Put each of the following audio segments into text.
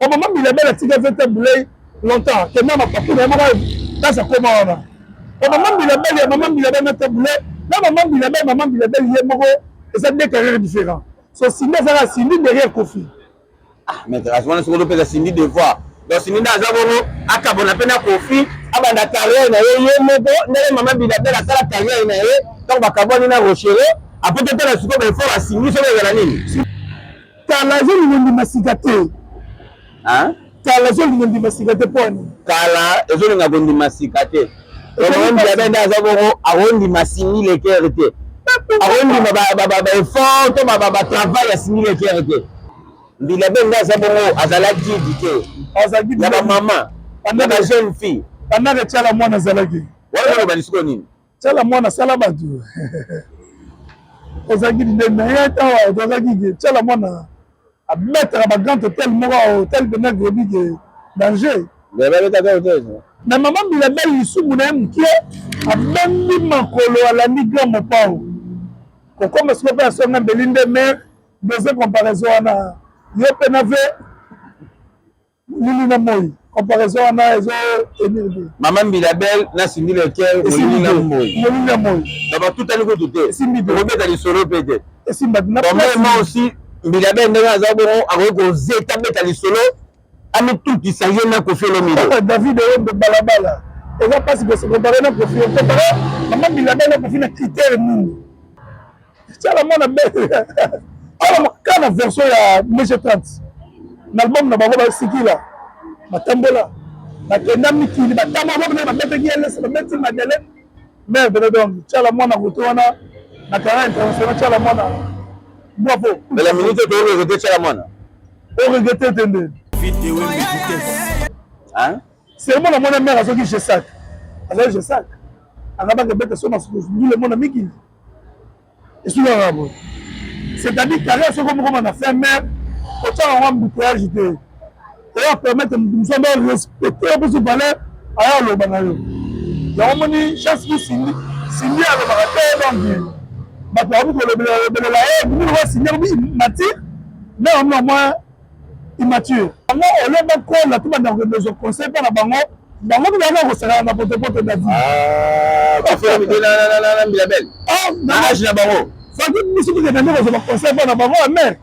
Au moment où il a bien tiré fait boulay longtemps, que même papa ne m'a dans sa commande. Au moment où il a bien, maman il a bien mettre boulay, là maman il a bien, maman il a bien lié moko, et ça deux carrières différents. So Sindi ça la Sindi derrière Kofi. Ah mais à ce moment-là ce qu'on peut Sindi deux fois. Donc Sindi dans Zaboro, akabona pena Kofi, abanda carrière na ye moko, ndele maman il a bien la sala carrière na ye, donc bakabona na rocher, après peut-être la suko ben faut la Sindi sur la nini. Kala zoli ndi masikate. Hein? Kala zoli ndi masikate poni. Kala ezoli ngabondi masikate. Maman il a bien dans Zaboro, awondi masini le kerete. Awondi ba effort, to ba travail ya sini le kerete. Ndila benga Zaboro azalaki dité. Azalaki ya ba maman, pendant la jeune fille. Pendant que tchala mwana azalaki. Wala ba nisiko nini? Tchala mwana sala batu. Azalaki ndena yata wa azalaki tchala mwana à mettre à ma grande hôtel moko hôtel de Nagrebi de danger. Mais maman il a belle isumu na mkie abendi makolo alandi grand pao. Comme ce que fait son Belinde mais deuxième comparaison na yo penave lili na moi comparaison na ezo énervé. Maman Bilabel na Sindi le cœur lili na moi. Lili na moi. D'abord tout à l'heure tout Sindi de remettre les solo peut-être. Et Simba na moi aussi Bilabel ndanga zaboro ako zeta mettre les solo ami tout qui s'agit na Kofi Olomide. David de balabala. Et là parce que c'est comparé na Kofi comparé maman Bilabel na Kofi na critère nini. C'est la mona belle. Alors quand la version ya MG30 l'album na bango ba sikila batambola bakenda mikili batama bango na beteki elesa beti Madeleine mais de donc tchala mona kutona na kara international tchala mona bravo mais la minute to regretter tchala mona o regretter tende hein c'est mon mona mère azoki chez sac alors je sac anaba ke beta soma soko le mona mikili et sur la rabo c'est-à-dire carrière ce comme on a fait mère autant on bouteillage de et permettre nous sommes respecter pour se parler à lo banayo ya moni chance qui Sindi à le baraté donc ba to abu ko le la vous le signer bi mature mais on moins immature on le ba ko la tout dans le conseil pas na bango bango bi na ko sera na pote David ah ko fait la Bilabel ah na bango ça dit musique que dans le conseil pas na bango mais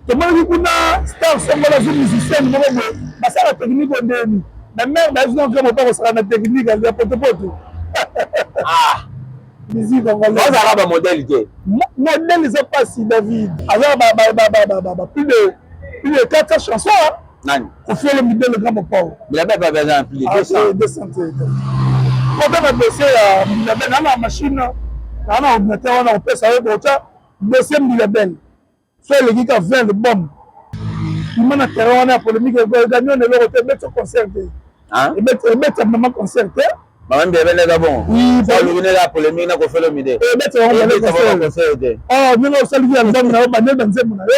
to moni kuna star sombola zo musicien mo mo basala technique ndeni na mère bazina ko pas sera na technique ya pote ah musique on va ba modèle que modèle c'est pas si David alors plus de 400 chansons nani au fur et à mesure le grand papa Bilabel pas besoin plus de 200 quand on a bossé Bilabel dans la machine dans l'ordinateur on a fait ça avec autant bossé Bilabel soit le qui a fait le bombe il m'a terré on a polémique le gagnant de l'autre mettre concert hein et mettre maman concert maman Bilabel est bon oui ça lui venait la polémique na Kofi Olomide et mettre on concert oh mais on salue à l'homme na banel dans zemo na yo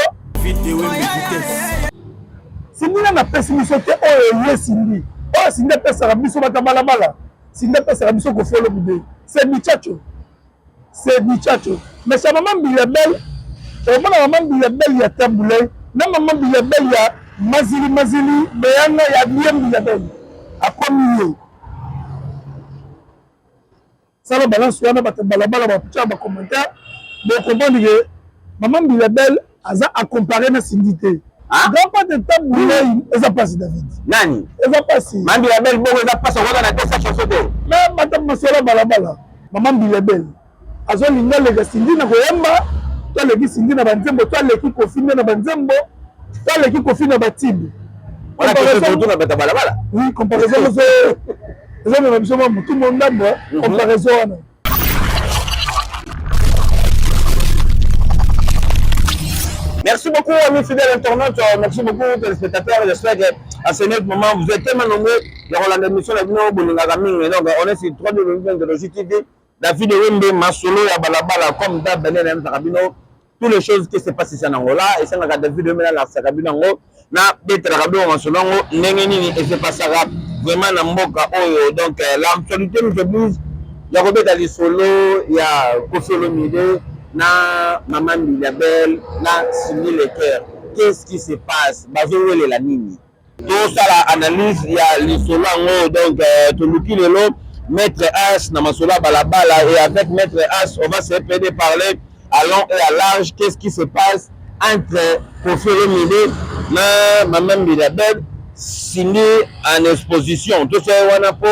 Sindi na pessimisme te o Sindi o Sindi pesa la biso batabala bala Sindi pesa la biso Kofi Olomide c'est Michacho mais sa maman Bilabel et maman Bilabel ya tamboulé na maman Bilabel ya mazili mais ya bien Bilabel a communier ça la balance wana batabala bala ba pcha ba commentaire de comprendre que maman Bilabel aza a comparer na Sindi te grand pas de tamboulé eza passe David nani eza passe maman Bilabel bongo eza passe on na testa chanson de mais batam masala bala maman Bilabel azo linga le Sindi na koyamba to le Sindi na banzembo to le Kofi na banzembo to le Kofi na batibu on a fait na bata bala oui comparaison c'est même chose tout le monde d'abord comparaison merci beaucoup amis fidèles internautes merci beaucoup téléspectateurs j'espère que à ce moment vous êtes tellement nombreux dans l'émission la vidéo boningaka mingi donc on est sur 3 de TV David Wembe Masolo ya balabala comme d'hab benene Sakabino toutes les choses qui se passent ici en Angola et ça na David Wembe na Sakabino ngo na betra kabino Masolo ngo ndenge nini et c'est pas ça vraiment na mboka oyo donc l'actualité nous oblige ya kobeta li solo ya Kofi Olomide na maman Bilabel na Sindi le cœur qu'est-ce qui se passe bazo wele la nini Tout ça la analyse il y a l'isolo donc toluki lelo maître As na masola balabala et avec maître As on va se parler à long et à large qu'est-ce qui se passe entre Koffi Olomide na Maman Bilabel signé en exposition tout ça wana po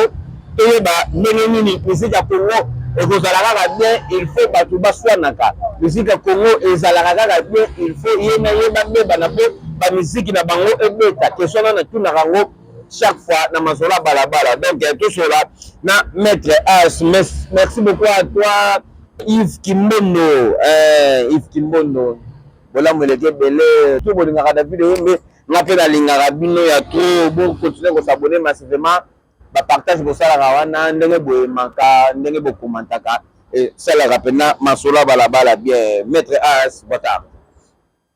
to ba ndenge nini musique ya Congo ekozalaka kaka bien il faut bato baswanaka musique ya Congo ezalaka kaka bien il faut yena yeba beba na po ba musique na bango ebeta question na tuna rango chaque fois na masola balabala donc tout cela na maître As merci beaucoup à toi Yves Kimbondo Yves Kimbondo voilà moleke belé tout bolingaka na vidéo mais nga pe na lingaka bino ya trop bon continuer ko s'abonner massivement ba partage ko sala wana ndenge boyemaka ndenge bokomantaka et sala rapena masola balabala bien maître As botard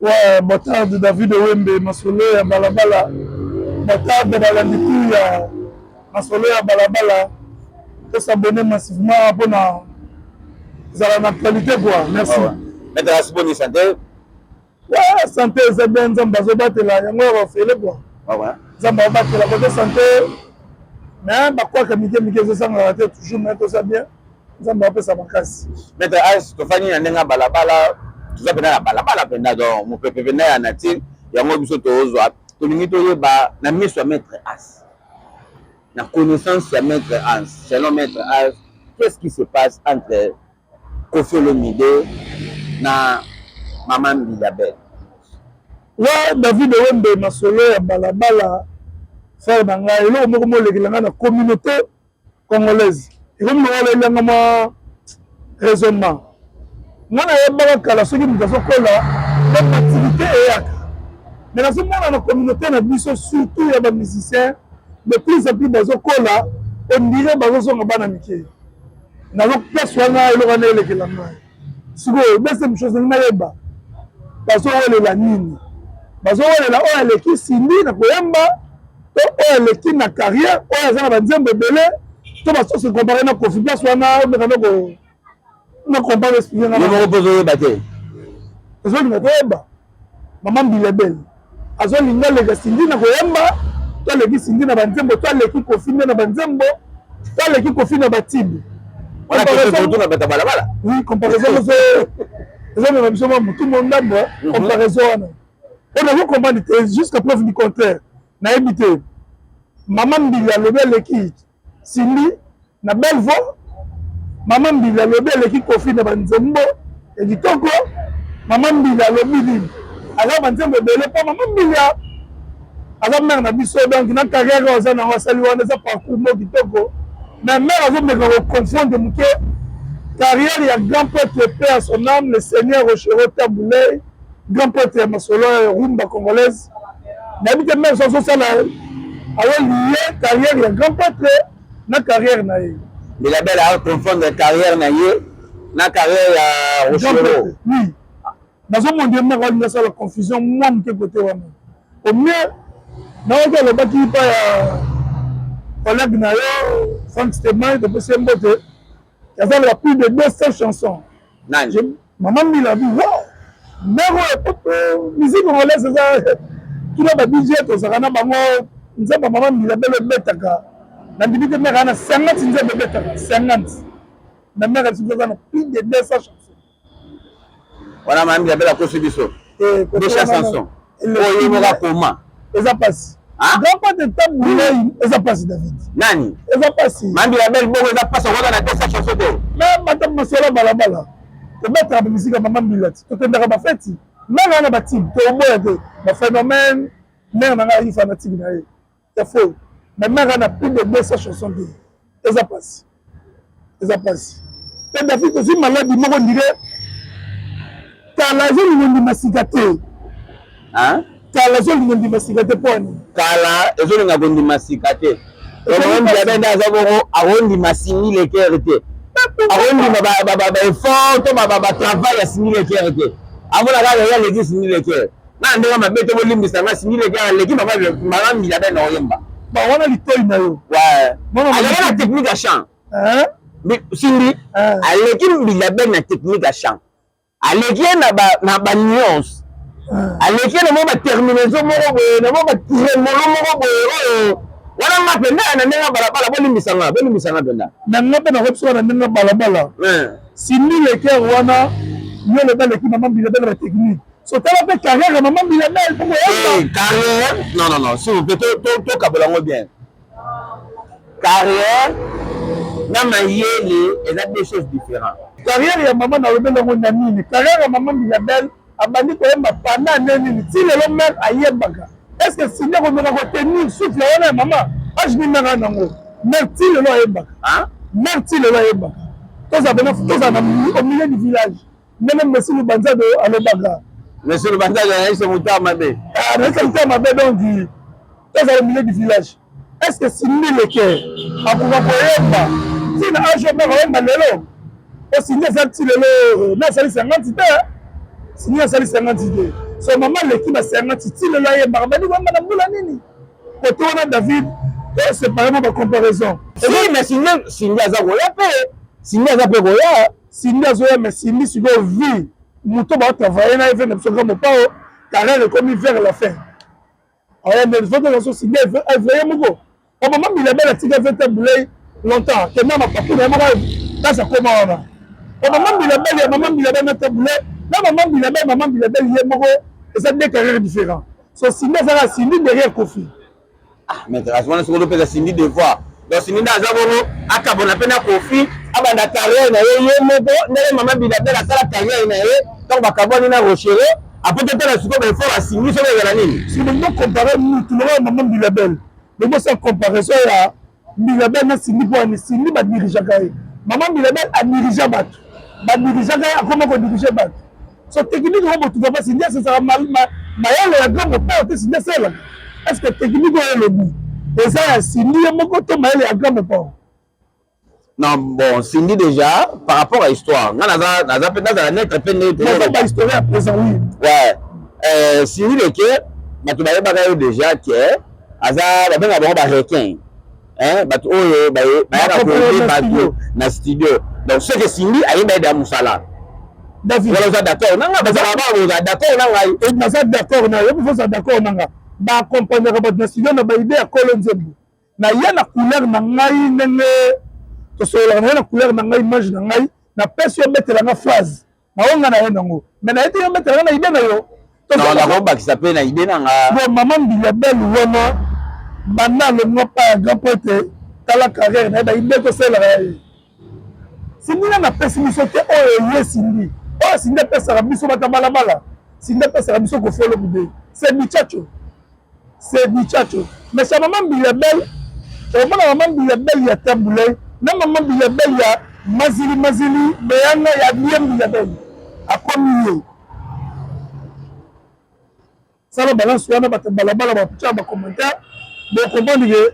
ouais botard de David Wembe masolo ya balabala botard de la litu ya masolo ya balabala to s'abonner massivement pour na zala na qualité quoi merci maître As bonne santé ouais santé c'est bien nzamba zo batela yango ya fele quoi ouais nzamba batela côté santé mais bakwaka mike mike ezosangaka te toujours mais toza bien nzambe apesa makasi maître As tofani na ndenge balabala toza pena na balabala pena donc mopepe pena ya nature yango biso tozwa tolingi toyeba na miso ya maître As na connaissance ya maître As selon maître As qu'est-ce qui se passe entre Koffi Olomide na Maman Bilabel ouais David Wembe masolo ya balabala frère na ngai eloko moko molekelanga na communauté congolaise ekomi naolelanga mwa raisonnement nga nayebaka kala soki moto azokola donc activité eyaka mais nazomona na communauté na biso surtout ya bamusicien de plus en plus bazokola ondire bazozonga bana mike nazoperçoanga eloko wana elekela ngai sikoyo deuxième chose ngai nayeba bazowelela nini bazowelela oyo aleki sindi na koyemba to oyo aleki na carrière oyo aza na banzembo ebele to basosi compare na Koffi place wana omekana na compare expliquer nga te azolinga toyeba Maman Bilabel azolinga aleka sindi na koyemba to aleki sindi na banzembo to aleki Koffi nde na banzembo to aleki Koffi na batibu oui comparaison ezomema biso mwa motu mondambo comparaison wana on a vu comprendre jusqu'à preuve du contraire nayebi te Maman Mbili alobi aleki sindi na belle voix Maman Mbili alobi aleki Koffi na banzembo ya kitoko Maman Mbili alobi nini aza banzembo ebele mpo Maman Mbili aza mare na biso donc na carrière aza nango asali wana eza parcours mo kitoko mais mare azomeka koconfondre moke carrière ya grand prêtre paix à son âme le Seigneur Rochero Taboulay grand prêtre ya masolo rumba congolaise nayebi te mare so azosala aolie carrière ya grand prêtre na carrière na ye Bilabel aconfondre carrière na ye na carrière ya Rochero oui nazomondie mare alingi asala confusion mwa moke kote wana au mieux naoki alobaki mpa ya collègue na yo Frank Stéman topesi ye mbote yazalaka plus de 200 chansons Maman Mbili abi wow mare oyo musique congolaise eza tuna ba DJ tozalaka na bango nzembo Maman Mbili abele ebetaka nandimi te mare ana 50 nzembo ebetaka 50 na mare lisusu eza na plus de 200 chansons wana Maman Mbili abele akosi biso 200 chansons oyo yemoka koma eza pasi grand pas de Taboulay eza pasi David nani eza pasi Maman Bilabel bongo eza pasi okoka na 200 chansons te mais bata masolo balabala tobetaka bamusika Maman Mbili ti tokendaka bafeti mare wana batibe toboya te baphénomène mare na ngai fanatique na ye c'est faux mais mare wana plus de 200 chansons te eza pasi te David aussi maladi moko ndire kala ezolingo ndima sika te kala ezolinga ndima sika te mpo ani kala ezolinga kondima sika te Maman Bilabel nde aza bongo akondima singi lekere te akondima baeffort to batravail ya singi lekere te amona kaka ya leki singi lekere na ndenge mabe te bolimbisanga singi lekere aleki Maman Bilabel na oyemba wana litoi na yo aleki na technique ya chant singi aleki Bilabel na technique ya chant aleki ye na banuance aleki na mo ba terminaison moko boye na mo ba tremolo moko boye wana nga penda na ndenge balabala bolimbisanga penda na nga mpe nakobiso na ndenge balabala Sindi Leker wana yo le bel équipe maman Bilabel la technique so tala pe carrière maman Bilabel pour carrière non si vous pouvez to kabolango bien carrière na mayele et deux choses différentes carrière ya maman na lobelo ngo na nini carrière ya maman Bilabel abandi ko yemba pendant nini ti le mère ayebaka est-ce que Sindi ko meka ko tenir souffle wana maman je ni mera nango merci le lo ayebaka merci le lo ayebaka tous au milieu du village même monsieur le banzado alobaka monsieur le banzado c'est Moutamabe c'est Moutamabe donc tous au milieu du village est-ce que Sindi Leker akoka koyemba tina ajo meka koyemba lelo o Sindi azali lelo na sali 50 te Sindi azali 50 te so maman l'équipe a 50 ti lelo ayembaka bani kwamba na mbula nini koto wana David c'est pas vraiment ma comparaison si mais Sindi aza koya pe Sindi aza pe koya Sindi azoya mais Sindi siko vie moto ba travailler na event na soka mopao carrière comme vers la fin aya mais faut que so Sindi event moko o maman Bilabel atika event boulay longtemps que même papa na moko dans sa comment wana o maman Bilabel na taboulay na maman Bilabel ye moko et ça deux carrières différentes so Sindi azala Sindi derrière Kofi mais rasement ce qu'on peut Sindi de voir donc Sindi aza bongo akabona pe na Kofi abanda carrière na ye moko ndele maman Bilabel asala carrière na ye donc bakaboni na Rochero après peut-être la suko ba faut Sindi so ba nini si nous comparer nous tout le maman Bilabel mais c'est comparaison ya Bilabel na Sindi pour Sindi ba diriger kai maman Bilabel a diriger bato ba diriger kai akoma ko diriger bato so technique ko tu vas Sindi ça sera mal mayele ya grand pas te Sindi c'est est-ce que technique est le bout et ça Sindi moko to mayele ya grand pas non bon Sindi déjà par rapport à l'histoire naza peut dans la net pe ne pas histoire à présent oui ouais Sindi Leker bato ba yeba déjà que aza ba benga ba requin bato oyo ba ya ko bato na studio donc ce que Sindi ayeba da musala David voilà d'accord nanga ba d'accord nanga et na ça d'accord na yo faut ça d'accord nanga ba accompagner ba na studio na ba idée ya Kolonzembo na ya na couleur na ngai nene to so la couleur na ngai image na ngai na pesi yo mettre na phrase na onga na yango mais na été yo mettre na idée na yo non la roba qui s'appelle na idée na nga bon maman Bilabel wana bana le mo pa grand pote tala carrière na idée to c'est la Sindi na pesi mi sote o ye Sindi o Sindi pesa la biso bata balabala Sindi pesa la biso ko folo bide c'est Bichacho mais sa maman Bilabel o mona maman Bilabel ya taboulay na maman Bilabel ya mazili beyanga ya bien Bilabel akomi ça la balance wana bata balabala ba pcha ba commentaire de comprendre que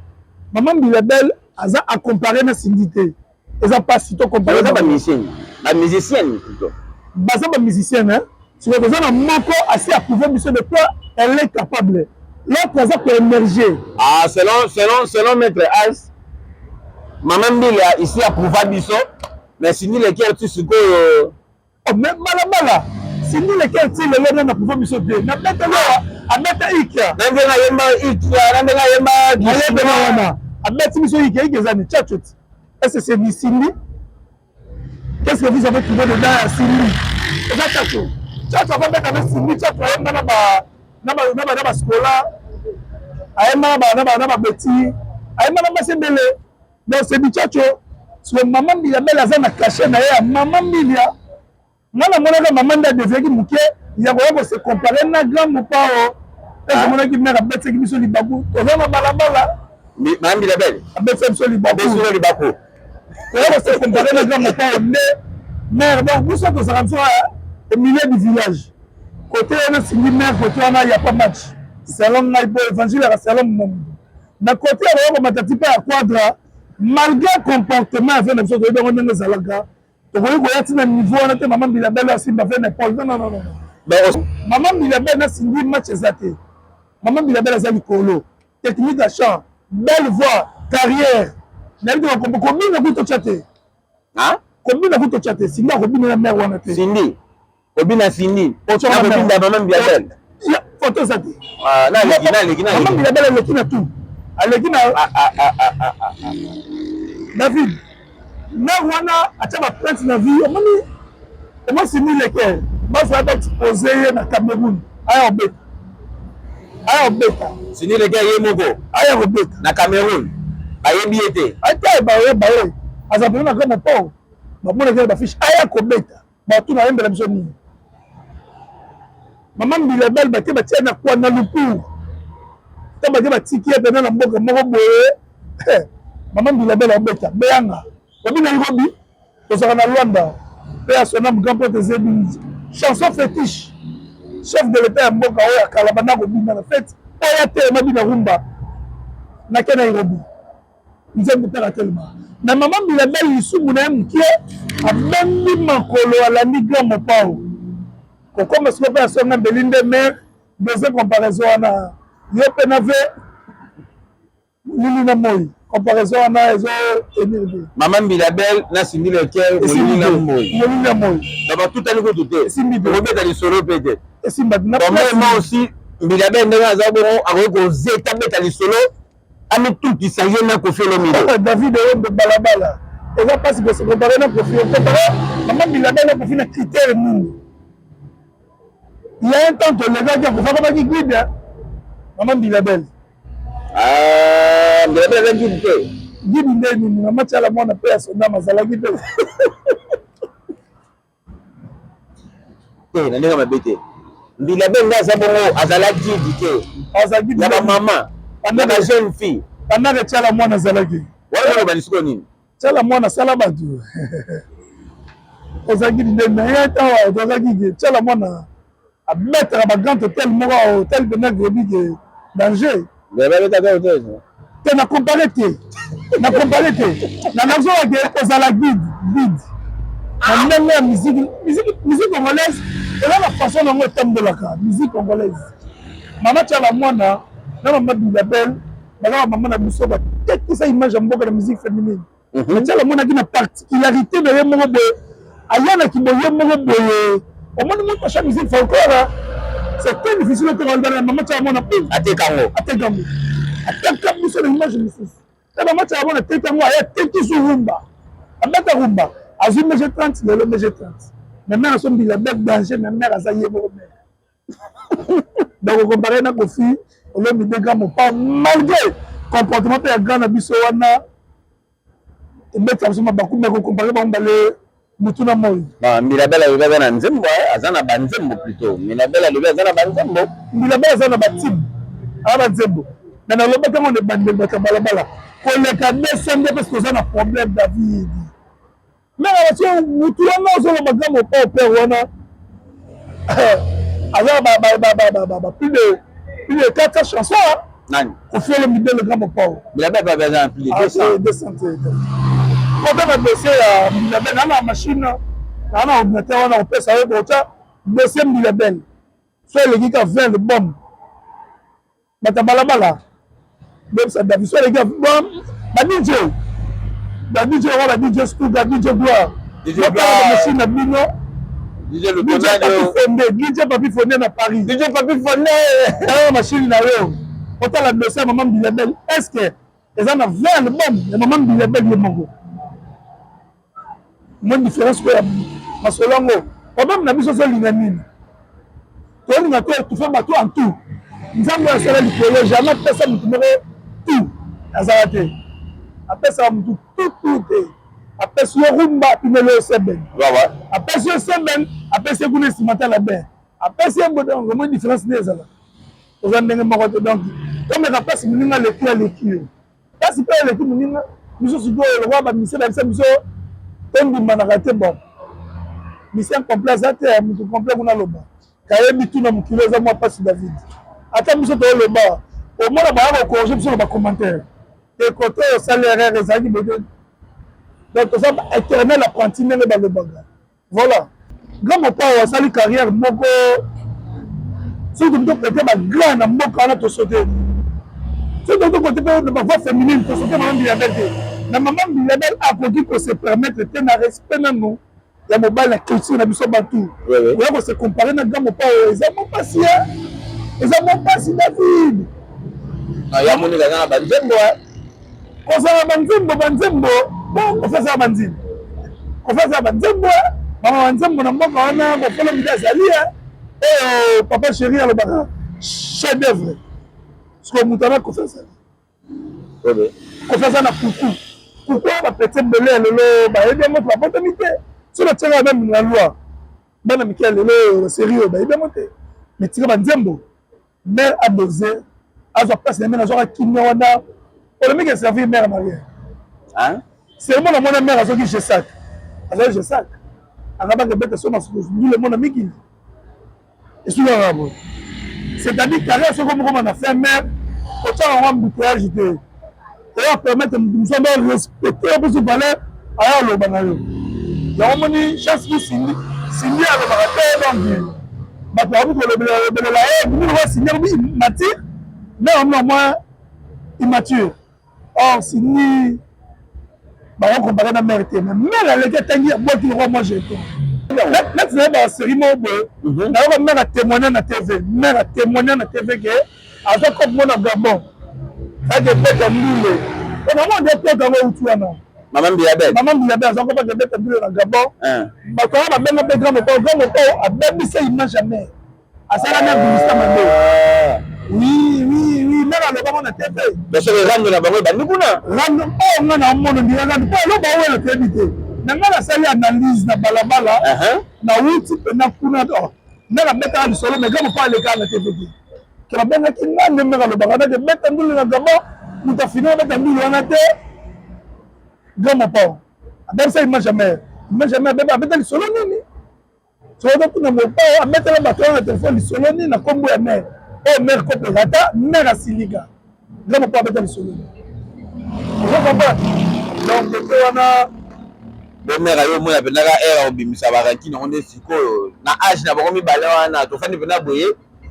maman Bilabel aza à comparer na Sindi te eza pas si to comparer ba musicienne plutôt baza ba musicienne hein si vous avez un moko assez approuvé monsieur de quoi elle est capable l'autre aza ko émerger selon maître As maman Bila ici approuva biso mais Sindi Leker tu siko oh mais malabala Sindi Leker ti le lona na pouvoir biso de na beta lo abeta ikia na ndenga yemba wana abeta biso ikia ezani tchatchot est-ce que c'est du Sindi qu'est-ce que vous avez trouvé dedans à Sindi eza tchatcho va mettre avec Sindi tchatcho ayemba na ba scola ayemba na ba beti ayemba na basebele donc c'est du tchatcho sur maman Bilabel aza na caché na ya maman Bilia ngana monaka maman nda deveki muke ya ko se comparer na grand mopao est-ce monaka ki mera betse ki biso libaku toza na balabala maman Bilabel betse biso libaku ko se comparer na grand mopao ne mère donc nous sommes au milieu du village côté on Sindi mère côté on a y a pas match selon Naibo évangile selon mon na côté on matati pa quadra malgré comportement avec les autres on est zalaka to ko ko yati na niveau on était maman Bilabel aussi ba fait n'importe non maman Bilabel na Sindi match ezate maman Bilabel azali kolo technique à chant belle voix carrière na dit ko combien na ko chatter hein combien na ko chatter Sindi ko bina na mère wana te Sindi obina Sindi o chama bina maman Bilabel photo ça te maman Bilabel aleki na tout aleki na David na wana atia ba plainte na vie omoni comment c'est mis le cœur basa ba exposer na Cameroun aya obeta c'est ni le gars yé moko aya obeta na Cameroun ayebi ete ata ba azapena na comme port ba mona ke ba fiche aya kobeta ba tout na yembela biso ni maman Bilabel ba ke ba tia na kwa na lupu ta ba ke ba tiki ete na mboka moko boye maman Bilabel obeta beyanga obi na ngobi to saka na Luanda pe a son âme grand prêtre Zébi chanson fétiche chef de l'état ya mboka oyo akala banda kobina na fête oya te mabina rumba na ke na Nairobi nzembo pera telema na maman Bilabel lisumu na ye mokie abembi makolo alandi grand mopao kokoma siko mpe asonga Belinde mer deuxième comparaison wana ye mpe na ve lili na moi comparaison wana ezo tenir maman Bilabel na sindi le cœur molili na moi na ba tout ani ko tuté simbi de robeta li solo pété et simba na moi aussi Bilabel ndenge aza bongo akoki kozeta beta li solo ami tout isaye na Koffi Olomide David Oyombe balabala eza pasi ko se comparer na Koffi maman Bilabel na Koffi na critère nini il y a un temps que les gars qui font comme guide maman Bilabel Bilabel est guide guide ndeni na match ala mwana pe asonda mazala guide na ndenge mabete Bilabel ngaza bongo azala guide te azala guide ya ba maman pendant la jeune fille pendant que tiala mwana zalaki wala ba lisiko nini tiala mwana sala batu azala guide ndeni na ya tawa azala guide tiala mwana à mettre à ma grande hôtel moko hôtel de Nairobi que danger te na comparer na nazo ke ozala guide na ndenge ya musique congolaise eza na façon nango etambolaka musique congolaise mama tiala mwana na mama Bilabel bazaka mama na biso batekisa image ya mboka na musique féminine na tiala mwana ki na particularité na ye moko boye ayanaki boye moko boye omoni moto acha musique folklore c'est très difficile de rendre la maman tiala mwana pe atekango ateka biso na image mosusu ta mama tiala mwana atekango aya teki su rumba abeta rumba azwi mg 30 lelo mg 30 na mère aso Bilabel danger na mère aza ye moko mère donc comparé na Koffi Olomide grand mopa malgré comportement pe ya grand na biso wana ebeta biso mabaku mais comparé bango bale mutu na moi Bilabel alobi aza na nzembo aza na banzembo plutôt Bilabel alobi aza na banzembo Bilabel aza na batime aza banzembo mais naloba ntango na bandembo ya balabala koleka 200 nde parce que oza na problème David mais na mutu wana ozoloba grand mopa au père wana aza plus de 400 chansons nani Koffi Olomide le grand mopa Bilabel pa besoin plus de 200 quand on dossier ya Bilabel na machine na ordinateur wana opesa yo kota dossier Bilabel so eleki ka 20 le bombe bata balabala donc ça David so eleki ba DJ wala DJ Stuka DJ Gloire machine na bino DJ Papi Fondé na Paris DJ Papi Fondé na machine na yo otala dossier maman Bilabel est-ce que eza na 20 le bombe ya maman Bilabel ye moko moins différence que masolongo problème na biso so linga nini to linga to fait bato en tout nzambo ya sala likolo jamais pesa mutu moko tout azala te apesa mutu tout te apesa yo rumba pinelo seben apesa yo seben apesa kuna simata la ben apesa yo donc moins différence ne ezala oza ndenge moko te donc comme ka pesa muninga leki pasi pe leki muninga biso sido le roi ba mise ba biso tondima na kate bon mission complet aza te mutu complet kuna loba kayebi tuna mokilo eza mwa pasi David ata biso toloba omona baya kokorge biso na bacommentaire ekote osali erreur ezalaki bede donc toza éternel apprenti ndenge balobaka voilà grand mopa oyo asali carrière moko soki tobi toprete bagrand na mboka wana tosote soki tokote mpe na bavoix féminine tosote maman Bilabel te na maman Bilabel akoki ko se permettre te na respect nano ya mobile na culture na biso batu oya ko se comparer na grand mopa oyo eza mopasi eza mopasi David ya moni kazana banzembo kosala banzembo bon kofesa banzembo kofesa banzembo mama banzembo na mboka wana kofola midi azali oyo papa chéri alobaka chef d'œuvre siko moto ana kofesa kofesa na kuku bapete mbele lelo bayebi yango to bapotami te so batiaka meme na loi bana mike lelo série oyo bayebi yango te mais tika banzembo mare adose azwa place na mene azwaka kimia wana polémique eservir mare marière seulement na mwana mare azoki gesac azali gesac angabaka bete so masukuzundule mwana mikili esukaka bo c'est-à-dire carrière soko moko na fin mare otyaka ngo mbouteillage te eya permettre mosu ando respecter mposo valeur aya aloba na yo yango moni chance bisindi alobaka te donc bato bakoki kolobelela ye bimili ko sindi akobi immature mais omona mwa immature or sindi bakokompare na mare te mais mare aleki atangi abwaki lokwa moi jeton neti naye basérie moko boye nayoka mare atémoigne na tv mare atémoigne na tv ke aza kope mo na gabon ake beta mbule onamo nde peka ngo utu wana mama mbiyabel aza kope ake beta mbule na gabon bato wana babenga mpe grand moko abebisa image ya mare asalami abimisa mande oui mare alobamo na tv soki rando na bango ebandi kuna rando oyo nga na mono ndira rando mpo eloba oyo toyebi te na nga nasali analyse na balabala na wuti mpena kuna nga nabetaka lisolo mais gamo mpo alekaka na tv te ke babengaki nga nde mare alobaka nake beta ndulu na gabon moto afini abeta ndulu wana te gamo mpo abebisa image ya mare abeta lisolo nini soki tuna mopao ametela bato wana na telefone lisolo nini na nkombo ya mare oyo mare kopeka ta mare asilika gamo mpo abeta lisolo nini ozokomba donc ete wana bomere yo mona mpendaka ere obimisa barankini yango nde sikoyo na age na bango mibale wana tofandi mpena boye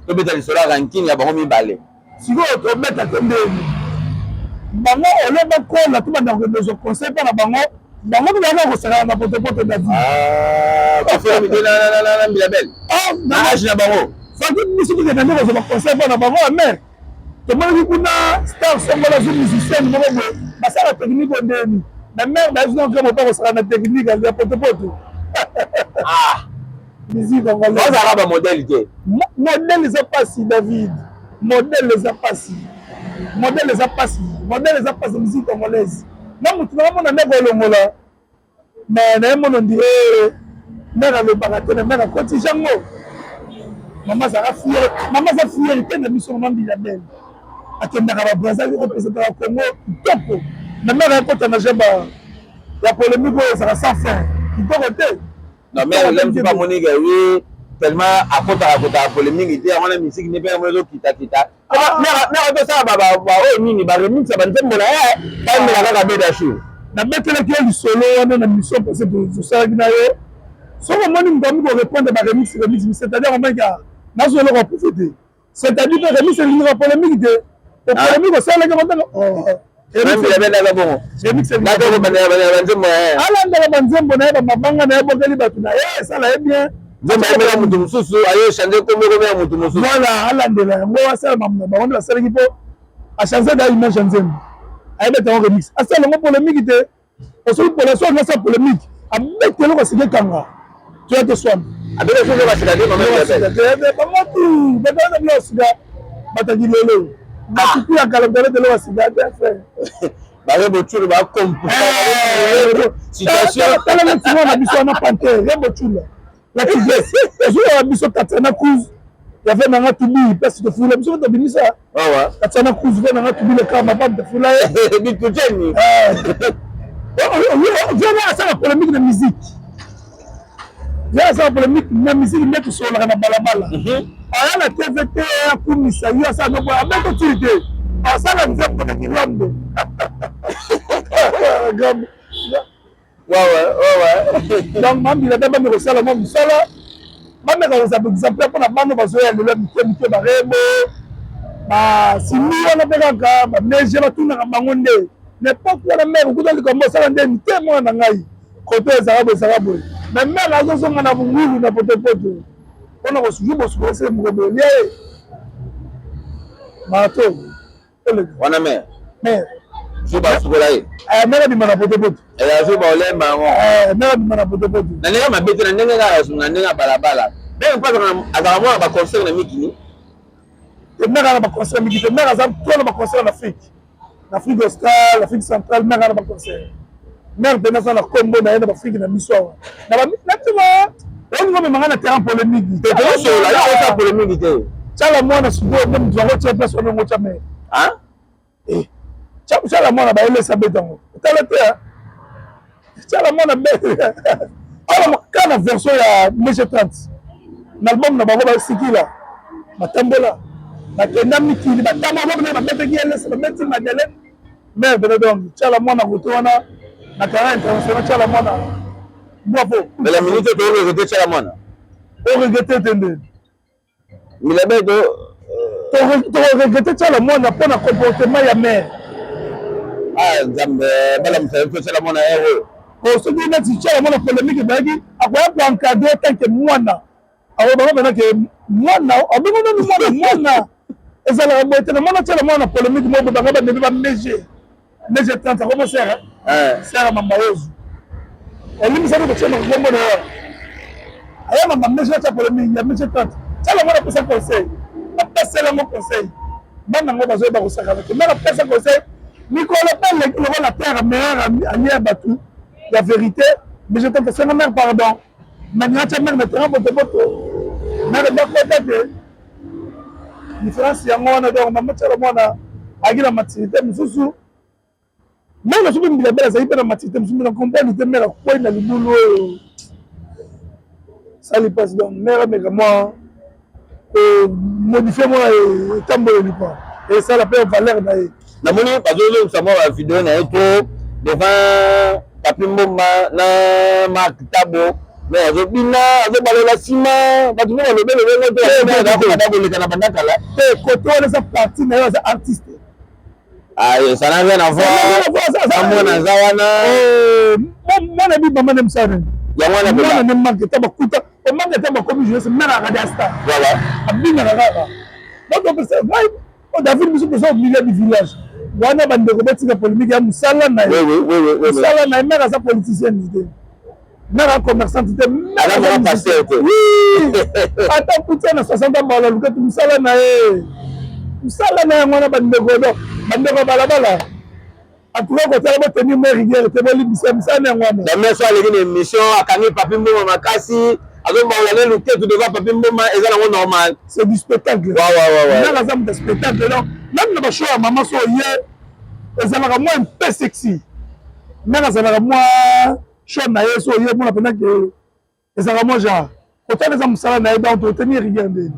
tobeta lisolo ya rankini ya bango mibale sikoyo tobeta te ndeni bango oloba kola tobanda kozwa conseil mpa na bango tobanda kosakana na potopoto david na mbilabel na age na bango faki biso tokenda nde kozwa baconseil mpa na bango ya mare tomonaki kuna star songola zo musicien moko boye basala technique ondeni na mare bayezinaka mopa kosaka na technique ya potopoto musique ozalaka bamodele te modèle eza pasi david modèle eza pasi musique congolaise na motu na mona ndeko olongola mais naye mono ndire mare alobaka te na mare akoti jango mama aza fiere te na biso mama mbilabel akendaka babrazzaville représentaka congo kitoko na mare akota na jeba ya polémique oyo ezaka sans fin kitoko te non mais lem pas monique oui tellement akotaka polémique te yango na misiki nde mpe mo ezokita mare tosala baoyo nini baremix ya banzembo na ye bamela kaka bedashu nabetelaki yo lisolo wana na mission pase tosalaki na yo soki omoni moto ami korépondre baremix c'est-à-dire omeka nazo eloko aprofite c'est-à-dire mpe remix elingaka polémique te polémique osalaki kotanga alandaka banzembo na ye bamabanga na ye bokeli bato na ye esala ye bien nzembo ayemela moto mosusu aye change kombo ya moto mosusu voilà alandela yango asala mamuna bango nde basalaki mpo achange da image ya nzembo ayebeta yango remix asala yango polémique te osoki poleso anasa polémique abeti eloko asike kanga toya te swana bangotu bataa bilo osika bataki lelo batutu ya kala mtane telo wasika te frère barebochulu tala netingo na biso wana pantere rebochula la tigesse ezoya na biso Tatiana Cruz yafe nanga tubi pesi tofula biso tobimisa Tatiana Cruz ve nanga tubi le kama pam tofula ye bituteni viens asala polémique na musique viens asala polémique na musique nde tosololaka na balabala aya na tvt akumisa yo asala noko abeko tili te asala nzembo na kilambo donc mambila te bameka kosala mwa mosala bameka kozala exemple mpona bano bazoya lelo mike mike barebo basimi wana mpe kaka baneige batunaka bango nde nepoke wana mere okuta likambo osala nde mite mwana na ngai koto ezaka boye mais mere azozonga na bungulu na potopoto mpona kosuju bosukolese mokobolia ye Mato. Wana mère. Mère. Je pas sokola ye. Mère bi mana poto poto. Ya so ba ole ma ngo. Mère bi mana poto poto. Na nenga mabete na nenga ga so na nenga balabala. Bien pas na azama ba conseil na mikini. Le maire a un conseil, le maire a un conseil en Afrique. L'Afrique australe, l'Afrique centrale, le maire a un conseil. Le maire de la Congo, il y a une Afrique, il y a une mission. On va faire terrain polémique. Il y a une polémique. Tu as la moine, tu dois retirer place sur le mot. Hein? Tu as la moine, il laisse sa bête. Tu as la terre. Tu as la moine, quand la version est à MG30, l'album n'a pas de là. Matambola. Bakenda mikili batama bana babete kielesa babete madeleine mais bene donc tala mwana kutona na terrain international tala mwana bravo mais la minute to regretter tala mwana o regretter tende milabe to regretter tala mwana pour na comportement ya mère nzambe bala mfanye tala mwana héros o so dit na tala mwana polémique bagi akoya pour encadrer tant que mwana awo baba bana ke mwana abingo ni mwana ezala bote na mwana tala mwana polémique mo baba ba nebi ba meje 30 comme ça sera mama yezu elimu sana ko chema ngombo na aya mama meje ta polémique ya meje 30 tala mwana pesa conseil apesa la mo conseil bana ngo bazo ba ko saka ke mara pesa conseil Nicolas Pelle le la terre meilleure allié batu la vérité mais je t'en c'est ma mère pardon mania ta mère mettra boto mère ba ko tete différence ya ngona donc mama tala mwana agila maturité mususu même si vous avez des amis maturité mususu na comprendre que mère quoi na libulu ça lui passe donc mère mais moi modifier moi tambolo pas et ça la paix valeur na moni bazolo sama wa vidéo na eto devant papi mboma na makitabo mais azo bina azo balola sima batu mo lobe lobe to na ko le kana bandaka la te koto na sa partie na yo za artiste ça n'a rien à voir mwana zawana mwana bi mama nem sana ya mwana bela mwana nem makita bakuta o makita bakomi jouer mera radio star voilà abina na rara donc c'est vrai o David musu ko au milieu du village wana bandeko betika polémique ya musala na oui musala na mera sa politicien idée mera commerçante te mera pasteur te oui ata kutia na 60 ans bala luka musala na musala na mwana bandeko balabala atuka ko tala boteni mo rigueur te boli bisama na mwana da meso aleki na émission akangi papi mboma makasi azombaola le tête devant papi mboma eza nango normal c'est du spectacle ouais là ça de spectacle donc même na show ya maman so hier ezalaka moins un peu sexy mais ezalaka moins show na yeso hier pour la peine que ezalaka moins genre autant les musala na donc to tenir rigueur ndeni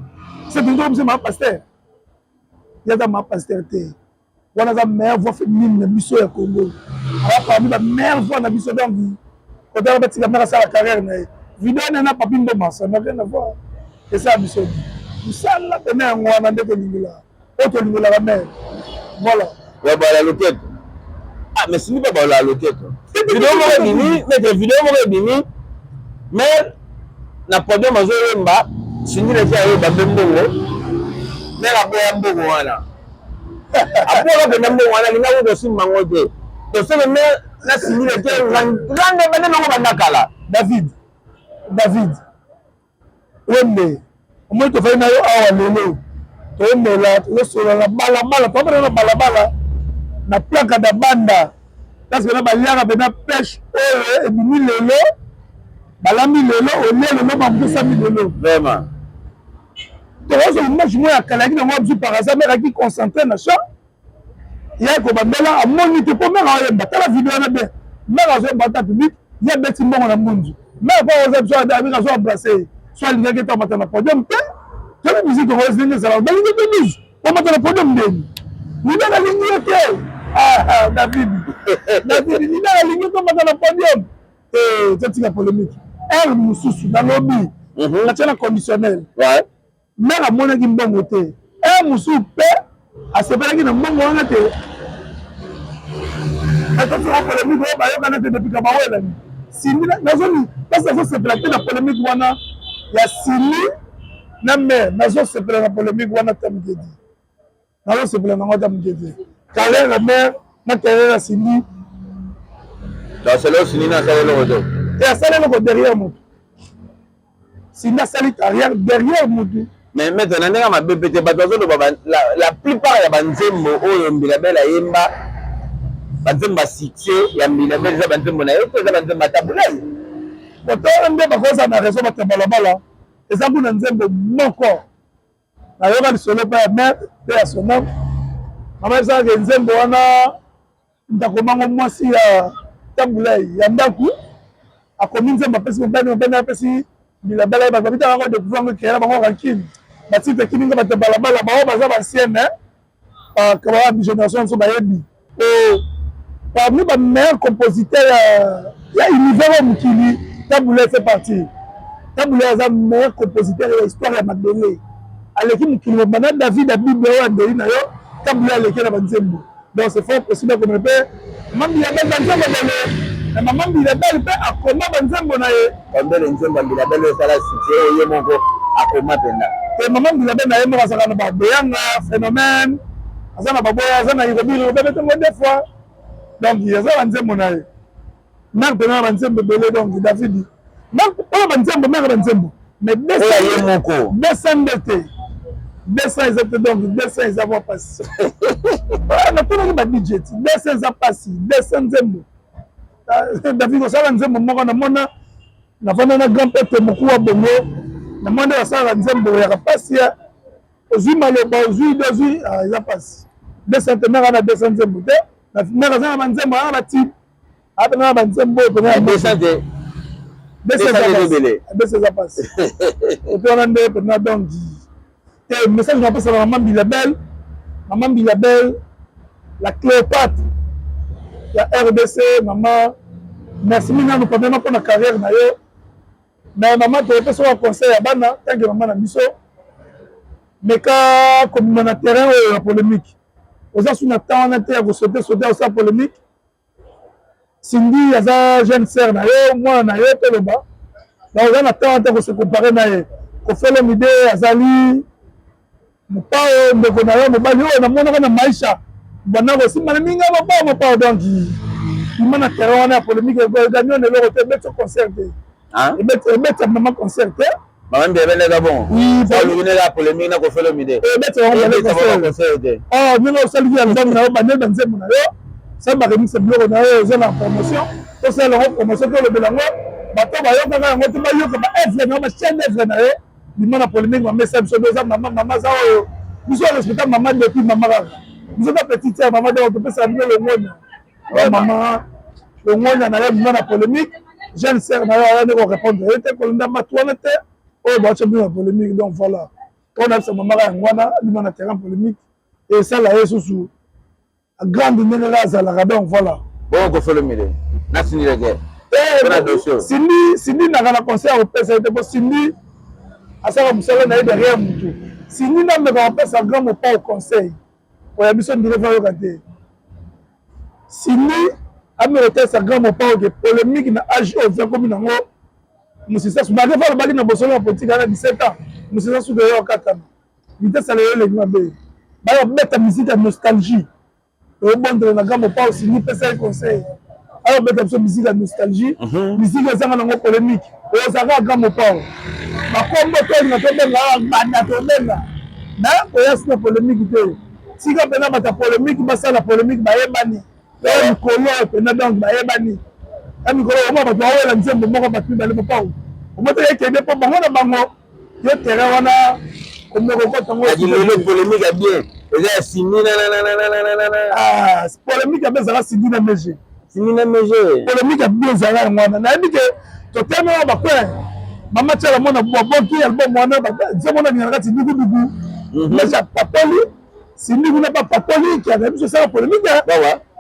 c'est tout comme c'est ma pasteur ya da ma pasteur te wana za meilleure voix féminine na biso ya Congo ala parmi la meilleure voix na biso donc quand on va tirer na sa carrière na vidéo na papi mboma ça n'a rien à voir et ça biso ça la peine ngwana ndeko lingila auto lingila la mère voilà ouais bah la loquette mais si pas bah la loquette vidéo mo bini mais vidéo mo bini mais na podium azoremba sini le tia yo babbe mbongo mais la boya mbongo wana apola ke mbongo wana linga ko simba ngote to se le mais na sini le tia ngande bande ngo bandakala David wende omo to fay na yo awa lelo to mela to solo na balabala to na balabala na plaka da banda parce que na baliaka bena pêche et bimi lelo balami lelo olelo no bambusa mi lelo vraiment to so match mo ya kalaki na mo bisu par hasard mais qui concentré na champ ya ko bambela amoni te ko mera ya batala vidéo na bien mera zo bata public ya beti mbongo na munzu mais pas aux options d'amis sont embrassés soit les gars qui sont maintenant podium que la musique on reste dans ça dans les musique on maintenant le podium ni dans la ligne que David ni dans la ligne que maintenant le podium c'est une polémique air mususu dans lobby la tient conditionnel ouais mais la monnaie qui mbongo te air mususu pe a se faire qui na mbongo wana te attention la polémique ba yo kana te depuis kabawela Sini nazoni parce que c'est plaqué la polémique wana ya Sini na mais nazo c'est plaqué la polémique wana tamgedi nazo sepela nango ata moke te carrière ya mare na carrière ya Cindy asala osini na asala eloko te te asala eloko derrière motu Cindy asali carrière derrière motu mais maintenant ndenge mabe pete bato bazoloba la plupart ya banzembo oyo Mbilabel ayemba banzembo basitye ya Mbilabel eza banzembo na ye to eza banzembo atabulai boto nde bakoza na réseau batambalabala eza kuna nzembo moko nayoka lisolo mpe ya mare mpe ya sonam mama ezalaka nzembo wana ndakomango mwasi ya tambulai ya ndaku akomi nzembo apesi mobani apesi Mbilabel ye bato babitaka yango découvrir yango créer bango rankine batite kini nga batambalabala bao baza bancienne bakaba génération nyonso bayebi parmi bameilleur compositeur ya univers oyo mokili Tambulai fait partie Tambulai aza meilleur compositeur ya histoire ya mabele aleki mokili mobanda David ya bible oyo andeli na yo Tambulai aleki na banzembo donc c'est fort possible komona mpe mama Mbilabel banzembo bele na mama Mbilabel mpe akoma banzembo na ye bambele nzembo Mbilabel oyo esala site ye moko akoma mpenza te mama Mbilabel na ye moko azalaka na baboyanga phénomène aza na baboya aza na irobilo bebe ntongo deux fois donc aza banzembo na ye mare mpenza na banzembo ebele donc David oyo banzembo mare banzembo mais 200 nde te 200 eza te donc 200 eza mwa pasi natonaki badj ti 200 eza pasi 200 nzembo David osala nzembo moko namona navanda na grand pete moku wa bongo namona nde basalaka nzembo yaka pasi ozwi maloba ozwi eza pasi 200 te mare ana 200 nzembo te mare aza na banzembo ana batipe ape na banzembo oyo pena bese eza pasi epe wana nde pena donc te message napesa na mama Mbilabel la Cléopâtre ya RDC mama merci minano pamema mpona carrière na yo mais mama topesa wa conseil ya bana tanke mama na biso meka komima na terrain oyo ya polémique oza su na temps wana te ya kosote osala polémique Cindy aza jeune sœur na yo mwana na yo toloba donc oza na temps wana te kose compare na ye kofela mide azali mopao ndeko na yo mobali oyo namonaka na maisha bana kosimana minga mopao donc ima na terrain wana ya polémique eganion eloko te ebeti concert te ebeti mama concert te mama Mbilabel eza bon olunela polémique na kofela mide ebeti concert te ndenge osaliki ya nzambe na yo bandeli banzembo na yo ça va remixer biloko na yo eza na promotion tosala yango promotion tolobela yango bato bayokaka yango te bayoka baevre na yo bachaine evre na ye bima na polémique mamesa biso eza mama za oyo biso respecta mama depuis mama kaka biso ta petite ya mama donc topesa bino longonya mama longonya na ye bima na polémique jeune sœur na yo ayani korépondre ye te kolanda bato wana te oyo bawacha bino na polémique donc voilà oyo na bisa mama kaka yango wana bima na terrain polémique esala ye susu grande ndenge nga azalaka donc voilà bongo kofela mide na Cindy leke Cindy naka na conseil ya kopesa ye te po Cindy asala mosala na ye derrière motu Cindy nameka kopesa grand mopa au conseil oya biso ndile fa yoka te Cindy ameka kopesa grand mopa oke polémique na age oyo via komi nango mosisa su bake fa lobaki na bosolo ya politique ana 17 ans mosisa su deyo okatana vitesse ala yo elengi mabe baya kobeta musike ya nostalgie obondela na gambo pa osini pesa ye conseil ayo beta biso musique ya nostalgie musique ezanga nango polémique ozalaka gambo pao bakombo tolinga tobenga banda tobenga na oya sina polémique te sika mpena bata polémique basala polémique bayebani oyo mikolo oyo mpena donc bayebani ya mikolo oma bato awela nzembo moko bato mibale mopao omotaka ekende mpo bango na bango yo terrain wana komekokotango polémique ya bien eza ya Cindy polémique ya bien ezalaka Cindy na mege polémique ya bien ezalaka yango wana nayebi ke toteme wa bakwe mama tiala mona boki album wana nzembo na ningana kati dugudugu mege papoli Cindy kuna papoli kiaka biso esala polémique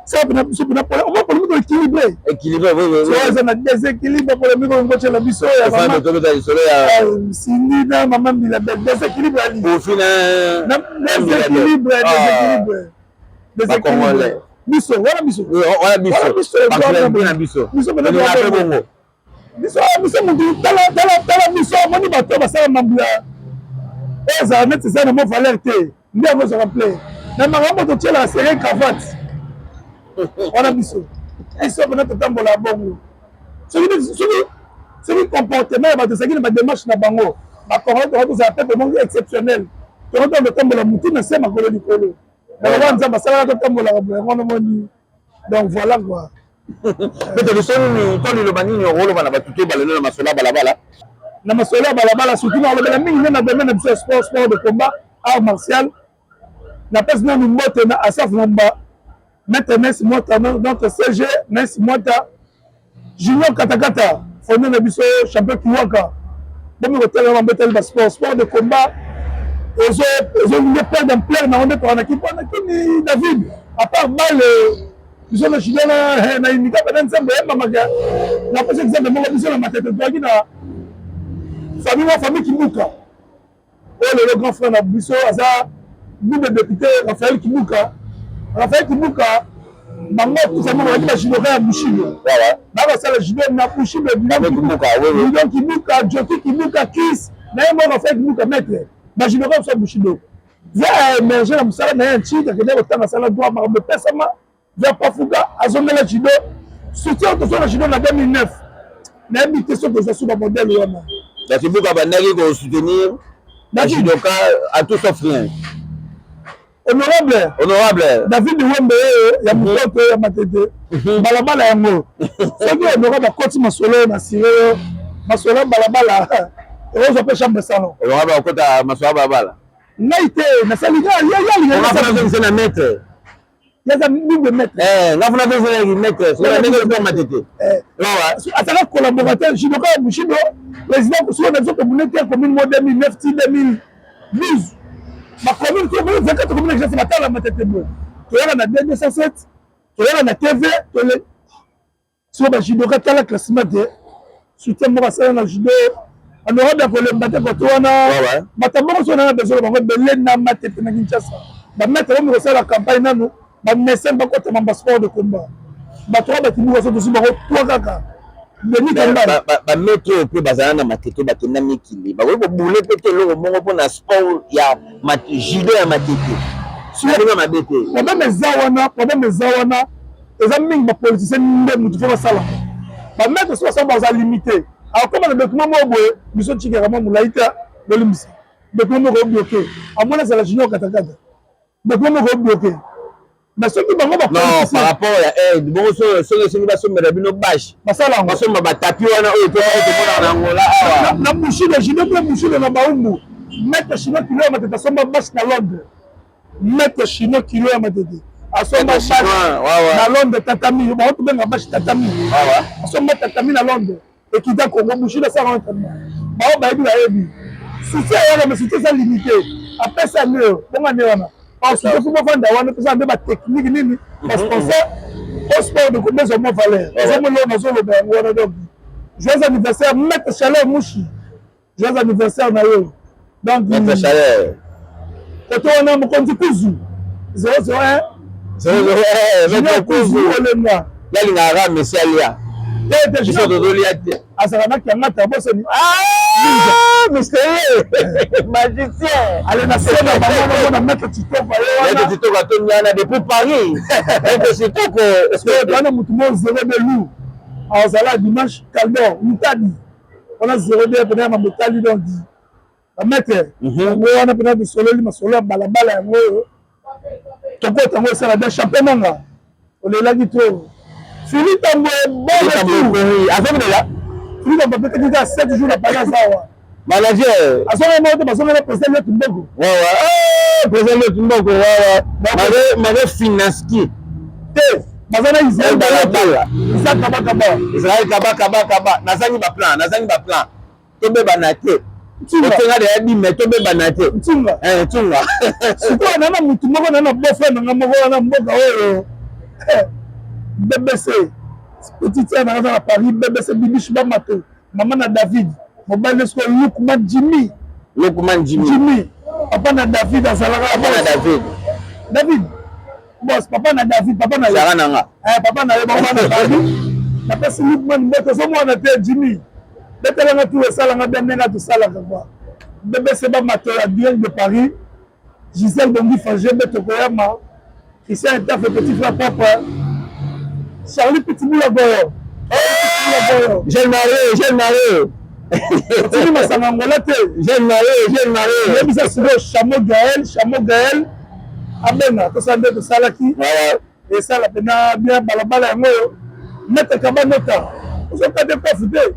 ça pena biso pena on va polémique équilibré eza na déséquilibre polémique oyo ngotela biso ya mama Cindy na mama Mbilabel déséquilibre ali déséquilibre biso wana biso mutu tala biso omoni bato basala mambula oyo ezala neti eza na mo valeur te nde yango ezaka ple na makambo totiela la série cravate wana biso pena totambola bongo soki comportement ya bato ezalaki na badémarche na bango bakongo toka tozala pepe moko exceptionnel toka totambola motu na se makolo likolo balaba nzambe asalaka totambolaka boye yango namoni donc voilà quoi peut-être lisoni to liloba nini okoloba na bato te balelo na masolo ya balabala na masolo ya balabala surtout na olobela mingi nde na domaine na biso ya sport de combat art martial na pesi nanu mbote na asaf nomba maître Messi Mota notre CG Messi Mota Junior Katakata fondé na biso champion Kiwaka bomi kotelema mbeteli ba sport de combat ezolingi perdre ampleur na onde tokanaki mpona kini David à part balle biso na chilien na imika pena nzembo eyembamaka na pesi exemple moko biso na matete toyaki na famille Kibuka oyo lelo grand frère na biso aza double député Raphaël Kibuka bango tuzama balaki bajudoka ya bushido bakosala judo na bushido bidon Kibuka Joki Kibuka Kis na ye moko Raphaël Kibuka maître bajudoka moso ya bushido via émerge na mosala na ye nti akende kotanga asala droit makambo epesama via pafuka azongela judo soutien tozo na judo na 2009 nayebi te so tozwa su bamodele wana Kibuka bandaki kosoutenir bajudoka à tout sauf rien. Honorable David Wembe ya mutoto ya matete balabala yango soki honorable akoti masolo na sire masolo balabala ekozwa mpe chambre salon honorable akota masolo balabala ngai te nasali na maître yaza mingi maître ngafuna pesa na maître soki ndenge ko matete ataka collaborateur judoka ya bushido président kusuka na zoto munete ya commune mo 2009 ti 2012 bacommune to boye vekata commune exerce batala matete boye toyaka na 207 toyaka na TV tole so ba judoka tala classement te soutien mo basala na judo honorable ya kolemba te koto wana bato moko so na besoin bango belé na matete na Kinshasa ba mettre mo kosala campagne nanu ba médecin bakota mamba sport de combat bato bakibuka so tosi bango to kaka ba mettre pe bazana na matete bakenda mikili bakoki kobule pe te eloko moko mpona sport ya judo ya matete soalinga mabe te problème eza wana eza mingi bapoliticien nde motu fo basala bametre so basala baza limité akoma na document moko boye biso tikaka mwa molai te bolimbisa document moko obloke amona ezala junior katakata document moko obloke mais soki bango non par rapport ya aide bongo soki basombela bino bashe basomba batapi wana oyo tomonaka na ngola awa na bushido jino mpe bushido na baumbu maître chino kilo ya matete asomba bashe na Londres maître chino kilo ya matete asomba bashe na Londres tatami bango tobenga bashe tatami asomba tatami na Londres ekita Congo bushido asala entraînement bango bayebi soutien ayaka mais soutien eza limité apesa neo bonga ne wana soutien fo bafanda wana mpesa nde batechnique nini basponsor au sport de combat ezoma valeur ezomoloo nazoloba yango wana donc joyeux anniversaire maître Chaleur Mushi joyeux anniversaire na yo donc maître Chaleur koto wana mokonzi kuzu 001 maître kuzu olenga yalingaka mesi alia biso tozolia te azala nakiangata bosoni mystérieux magicien ale na sena bango na maître Titoko maître Titoko atondi wana depuis Paris maître Titoko wana mutu mo 0 lou azala dimanche Caldor mutadi wana 0 pena mambo tali donc maître yango wana pena bisololi masolo ya balabala yango oyo tokota yango esala de champion nga olelaki to Philippe Tambwe bon azomela Philippe Tambwe peut-être déjà 7 jours na Paris awa manager asonga moto basonga président le Tumboko président le Tumboko mage financier te bazana Israël balabala Israël kaba nazangi ba plan tobeba na te otenga de yabi mais tobeba na te ntunga siko na mutu moko na bofa na moko na mboka oyo BBC petite sœur na Paris BBC Bibiche Bamato maman na David mobile nesko Lukman Jimmy papa na David azalaka papa na David boss papa na David papa na yanga nanga papa na mama na David na pesi Lukman mboto so mwana te Jimmy betelanga tu esalanga bien nenga tu salaka quoi BBC Bamato ya Dieu de Paris Gisèle Bongi Fangé, Beto Koyama, Christian Etaf, le petit frère papa, Charlie Pitbull Goyo. Jeune marié. Tini Masangangola te. Jeune marié. Yebisa silo Chamo Gaël. Abenga, to sande to salaki. Et ça la pena bien balabala yango. Mette Kabanota. Vous avez pas de profiter.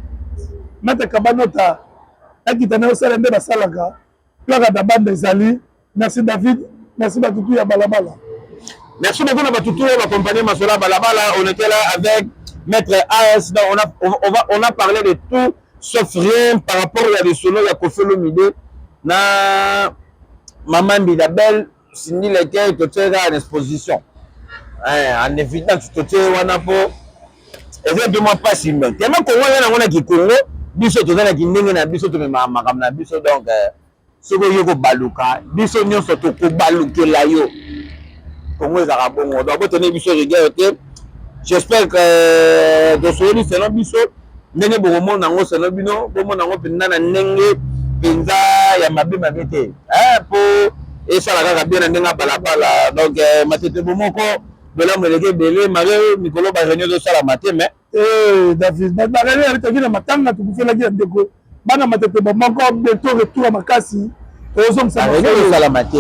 Mette Kabanota. Akitana osala nde basalaka. Plaka da bande ezali. Merci David. Merci Batutu ya balabala. Merci beaucoup à Batutu et ma compagnie Masola Balabala. On était là avec Maître AS. On a parlé de tout sauf rien par rapport à des solos à Kofi Olomide. Na Maman Bidabel, Cindy Lequel, tu es en exposition. En évident, tu te wana po. Exactement pas si bien. Tellement qu'on a qui Congo, biso to na ki ndenge na biso to makam na biso donc soko yoko baluka, biso nyonso to ko balukela yo. Congo ezaka bongo. Donc tenez biso rigueur te. J'espère que de ce c'est non biso ndenge bomo nango c'est non bino, bomo nango pinda na ndenge pinza ya mabe te. Po et ça la bien ndenge balabala. Donc matete bomoko de la meleke belé mare Nicolas ba réunion de ça la matin mais David ba réunion avec tokina matanga tukufela ki ndeko bana matete bomoko bientôt retour à makasi ozom ça réunion de ça la matin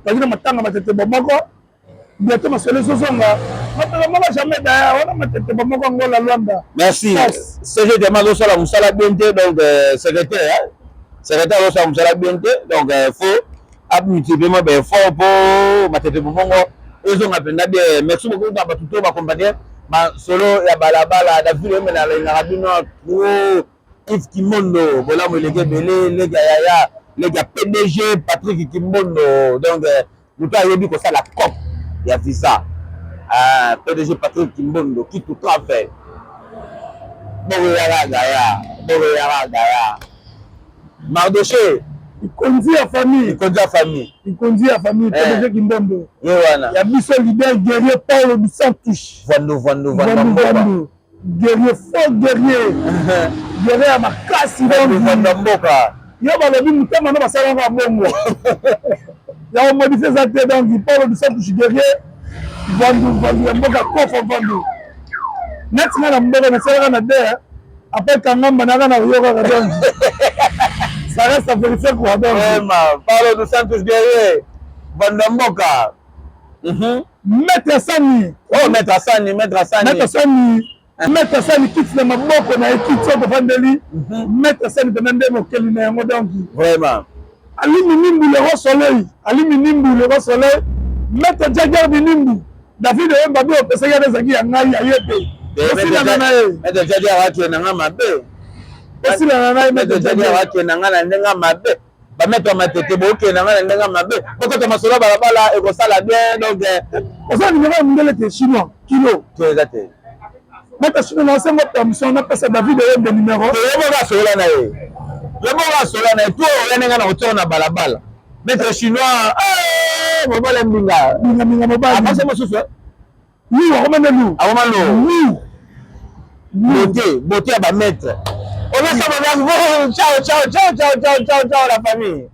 tokina matanga matete bomoko bientôt masole sosonga matanga mama jamais d'ailleurs on a matete bomoko ngola Luanda. Merci c'est vraiment de ça la musala bientôt donc secrétaire de musala bientôt donc faut multiplier mes efforts pour ma tête bongo ils ont appelé bien merci beaucoup dans Batutu ma compagnie ma solo ya balabala David mais na la rabino trop Yves Kimondo voilà moi les gars belé les gars Yaya les gars PDG Patrick Kimondo donc nous pas yebi ko ça la COP ya visa PDG Patrick Kimondo qui tout fait bon ya gaya Mardoché il conduit à famille. PDG Kimbondo. Il y a biso leader guerrier Paulo du Santos. Vando. Guerrier fort guerrier. Guerrier à ma casse. Mboka. Il y a le mutama na basala nga bongo. Il y a modifié ça donc Paulo du Santos guerrier. Vando Mboka kofa Vando. Next na Mboka na sala na der. Après Kangamba na na yoga ka donc. Ça reste à vérifier quoi donc. Vraiment, Paulo de Santos guerrier. Vandamboka. Maître Sani. Oh, Maître Sani. Maître Sani quitte le maboko na équipe sur Vandeli. Maître Sani de Nande Mokeli na yango donc. Vraiment. Alimi Nimbu le roi soleil. Maître Jaguar de Nimbu. David Mbabi au pesaya des agis à Ngai à Yete. Maître Jaguar qui est dans ma baie. Aussi la nana Maître Jaguar qui est dans ma baie. Ba mettre ma tête boké na nga mabe boko to masolo balabala e ko sala bien donc osa numéro ngele te chinois kilo to ezate mettre chinois na sengo permission na pesa David de numéro yebo ga sola na to renenga na oto na balabala mettre chinois mobile mbinga mobile apase mosusu oui akomano beauté ba mettre on a ça ciao la famille